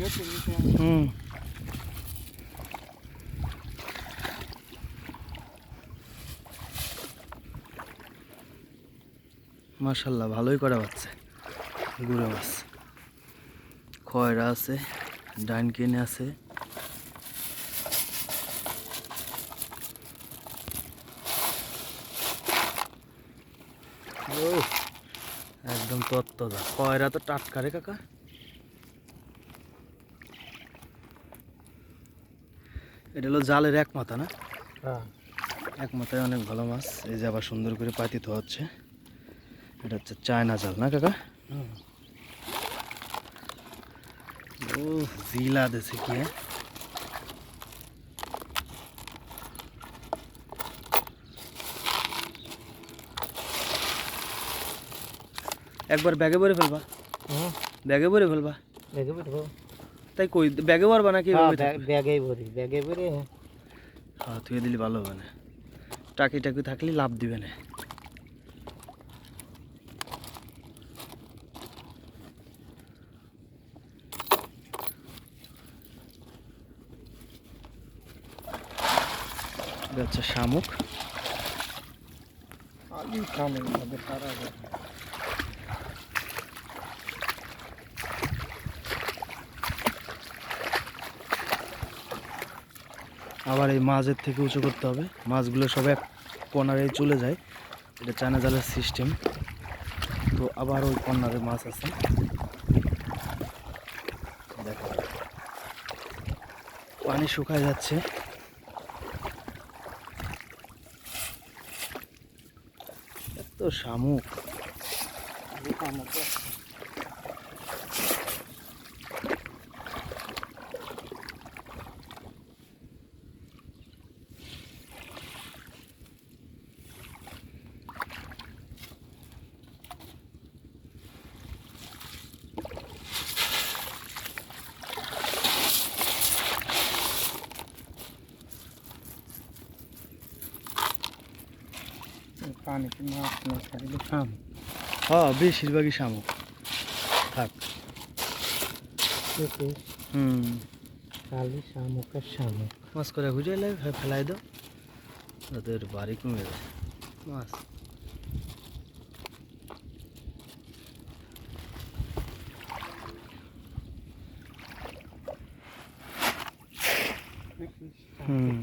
হুম, মাশাল্লাহ ভালোই করা পাচ্ছে গুড়া মাছ। খয়রা আছে, ডাইনকেনে আছে। ও একদম তত্ত্বদা। খয়রা তো টাটকা রে কাকা। এটা হলো জালের এক মাথা না? এক মাথায় অনেক ভালো মাছ। এই যে আবার সুন্দর করে পাতিত হচ্ছে। এটা হচ্ছে চায়না জাল না কাকা? ও জিলা দেশে কি হ্যাঁ? একবার ব্যাগে ভরে ফেলবা। ব্যাগে ভরে ফেলবা। ব্যাগে ভরবো? তাই কই ব্যাগে ভরবা নাকি? ব্যাগেই ভরি, ব্যাগে ভরে। হ্যাঁ তুই দিলি ভালো হবে না। টাকি টাকি থাকলে লাভ দিবে না। এটা হচ্ছে শামুক। আবার এই মাঝের থেকে উঁচু করতে হবে। মাছগুলো সব এক কর্নারে চলে যায়। এটা চায়না জালের সিস্টেম। তো আবার ওই কর্নারে মাছ আছে। দেখো পানি শুকায় যাচ্ছে। এত শামুক। পানিতে মাছ না ছাড়লে শামুক। হ্যাঁ বেশিরভাগই শামুক। থাক। হুম, খালি শামুক আর শামুক। মাছ করে ঘুরে এলে ফেলাই দাও। ওদের বাড়ি কমে যাবে মাছ। হুম।